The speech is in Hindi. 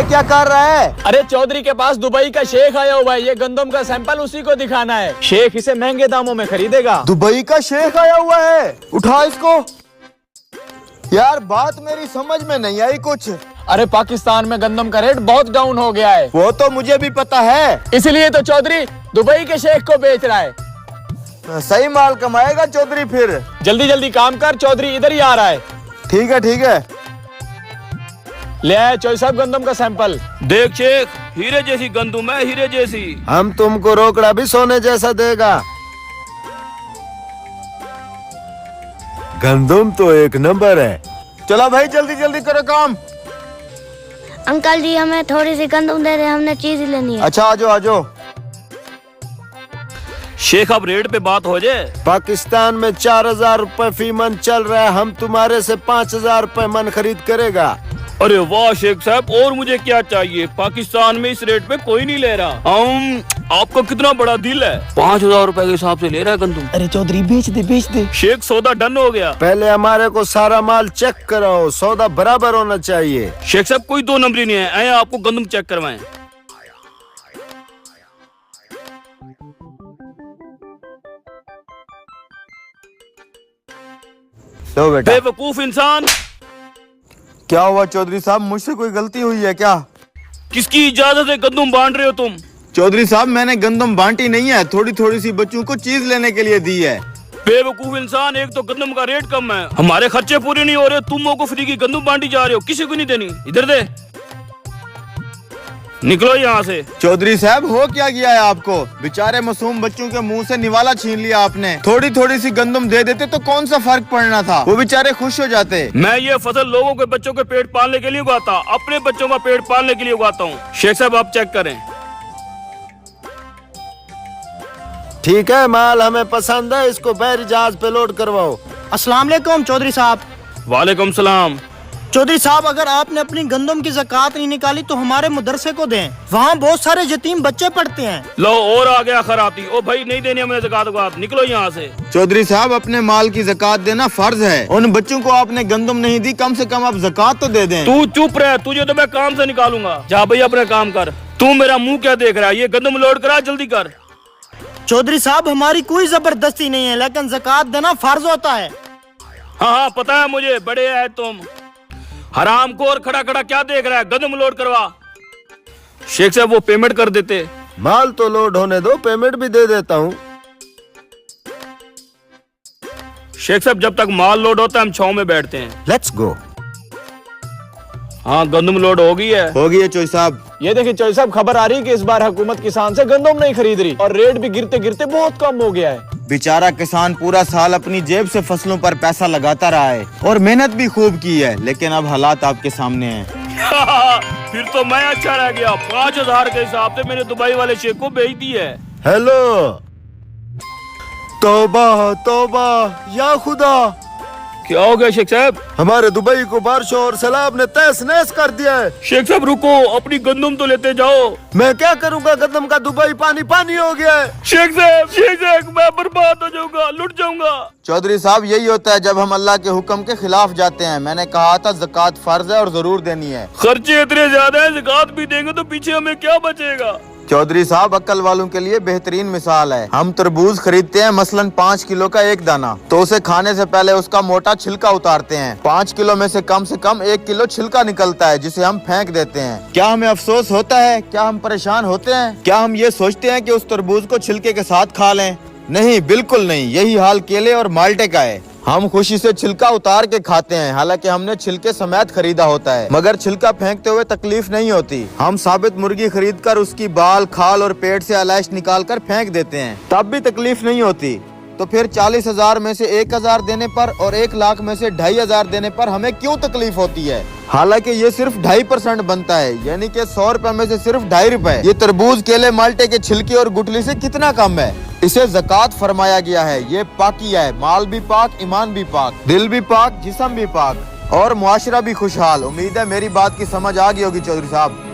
क्या कर रहा है? अरे चौधरी के पास दुबई का शेख आया हुआ है, ये गंदम का सैंपल उसी को दिखाना है। शेख इसे महंगे दामों में खरीदेगा। दुबई का शेख आया हुआ है, उठा इसको। यार बात मेरी समझ में नहीं आई कुछ। अरे पाकिस्तान में गंदम का रेट बहुत डाउन हो गया है। वो तो मुझे भी पता है, इसलिए तो चौधरी दुबई के शेख को बेच रहा है। सही माल कमाएगा चौधरी फिर। जल्दी जल्दी काम कर, चौधरी इधर ही आ रहा है। ठीक है ठीक है। ले आए चौधरी साहब गंदम का सैंपल। देख शेख, हीरे जैसी गंदम है, हीरे जैसी। हम तुमको रोकड़ा भी सोने जैसा देगा। गंदम तो एक नंबर है। चलो भाई जल्दी जल्दी करो काम। अंकल जी हमें थोड़ी सी गंदम दे दे, हमने चीज लेनी है। अच्छा आजो आजो। शेख अब रेट पे बात हो जाए। पाकिस्तान में 4000 रुपए फी मन चल रहा है, हम तुम्हारे से 5000 रुपए मन खरीद करेगा। अरे वाह शेख साहब, और मुझे क्या चाहिए। पाकिस्तान में इस रेट पे कोई नहीं ले रहा। आपका कितना बड़ा दिल है, 5000 रुपए के हिसाब से ले रहा है गंदम। अरे चौधरी बेच दे। शेख सौदा डन हो गया। पहले हमारे को सारा माल चेक कराओ, सौदा बराबर होना चाहिए। शेख साहब कोई दो नंबरी नहीं है, आए आपको गंदम चेक करवाएं। लो बेटा। बेवकूफ इंसान, क्या हुआ चौधरी साहब, मुझसे कोई गलती हुई है क्या? किसकी इजाजत है गंदम बांट रहे हो तुम? चौधरी साहब मैंने गंदम बांटी नहीं है, थोड़ी थोड़ी सी बच्चों को चीज लेने के लिए दी है। बेवकूफ इंसान, एक तो गंदम का रेट कम है, हमारे खर्चे पूरे नहीं हो रहे, तुम को फ्री की गंदम बांटी जा रहे हो। किसी को नहीं देनी, इधर दे, निकलो यहाँ से। चौधरी साहब हो क्या गया है आपको? बेचारे मासूम बच्चों के मुंह से निवाला छीन लिया आपने। थोड़ी थोड़ी सी गंदम दे देते तो कौन सा फर्क पड़ना था, वो बेचारे खुश हो जाते। मैं ये फसल लोगों के बच्चों के पेट पालने के लिए उगाता, अपने बच्चों का पेट पालने के लिए उगाता हूँ। शेख साहब आप चेक करें। ठीक है, माल हमें पसंद है, इसको बहरी जहाज पे लोड करवाओ। अस्सलाम वालेकुम चौधरी साहब। वालेकुम सलाम। चौधरी साहब अगर आपने अपनी गंदम की ज़कात नहीं निकाली तो हमारे मदरसे को दें, वहाँ बहुत सारे यतीम बच्चे पढ़ते हैं। लो और आ गया खराती। ओ भाई नहीं देनी हमें ज़कात वकात, निकलो यहाँ से। चौधरी साहब अपने माल की ज़कात देना फर्ज है, उन बच्चों को आपने गंदम नहीं दी, कम से कम आप ज़कात तो दे दें। तू चुप रह, तुझे तो मैं काम से निकालूंगा। जा भाई अपना काम कर। तू मेरा मुंह क्या देख रहा है, ये गंदम लोड करा, जल्दी कर। चौधरी साहब हमारी कोई जबरदस्ती नहीं है, लेकिन ज़कात देना फर्ज होता है। हाँ पता है मुझे, बड़े है तुम। हराम को और खड़ा खड़ा क्या देख रहा है, गंदम लोड करवा। शेख साहब वो पेमेंट कर देते। माल तो लोड होने दो, पेमेंट भी दे देता हूँ। शेख साहब जब तक माल लोड होता है हम छांव में बैठते हैं। Let's go. हाँ गंदम लोड हो गई है। हो गई है चौधरी साहब। ये देखिए चौधरी साहब, खबर आ रही है कि इस बार हुकूमत किसान से गंदम नहीं खरीद रही और रेट भी गिरते गिरते बहुत कम हो गया है। बेचारा किसान पूरा साल अपनी जेब से फसलों पर पैसा लगाता रहा है और मेहनत भी खूब की है, लेकिन अब हालात आपके सामने हैं। फिर तो मैं अच्छा रह गया। 5000 के हिसाब से मैंने दुबई वाले शेख को बेच दी है। हेलो, तौबा तौबा या खुदा, क्या हो गया शेख साहब? हमारे दुबई को बारिशों और सैलाब ने तहस नहस कर दिया है। शेख साहब रुको, अपनी गंदम तो लेते जाओ। मैं क्या करूंगा, गंदम का दुबई पानी पानी हो गया है। शेख साहब मैं बर्बाद हो जाऊंगा, लुट जाऊंगा। चौधरी साहब यही होता है जब हम अल्लाह के हुक्म के खिलाफ जाते हैं। मैंने कहा था ज़कात फर्ज है और जरूर देनी है। खर्चे इतने ज्यादा है, ज़कात भी देंगे तो पीछे हमें क्या बचेगा? चौधरी साहब अक्ल वालों के लिए बेहतरीन मिसाल है। हम तरबूज खरीदते हैं मसलन 5 किलो का एक दाना, तो उसे खाने से पहले उसका मोटा छिलका उतारते हैं। 5 किलो में से कम 1 किलो छिलका निकलता है, जिसे हम फेंक देते हैं। क्या हमें अफसोस होता है? क्या हम परेशान होते हैं? क्या हम ये सोचते हैं कि उस तरबूज को छिलके के साथ खा लें? नहीं, बिल्कुल नहीं। यही हाल केले और माल्टे का है। हम खुशी से छिलका उतार के खाते हैं, हालांकि हमने छिलके समेत खरीदा होता है, मगर छिलका फेंकते हुए तकलीफ नहीं होती। हम साबित मुर्गी खरीदकर उसकी बाल, खाल और पेट से अलैश निकाल कर फेंक देते हैं, तब भी तकलीफ नहीं होती। तो फिर 40,000 में से 1,000 देने पर और 1 लाख में से 2,500 देने पर हमें क्यों तकलीफ होती है? हालांकि ये सिर्फ 2.5% बनता है, यानी कि 100 रुपए में से सिर्फ 2.5 रुपए। ये तरबूज, केले, माल्टे के छिलके और गुठली से कितना कम है। इसे ज़कात फरमाया गया है। ये पाकिया है, माल भी पाक, ईमान भी पाक, दिल भी पाक, जिस्म भी पाक और मुआशरा भी खुशहाल। उम्मीद है मेरी बात की समझ आ गई होगी चौधरी साहब।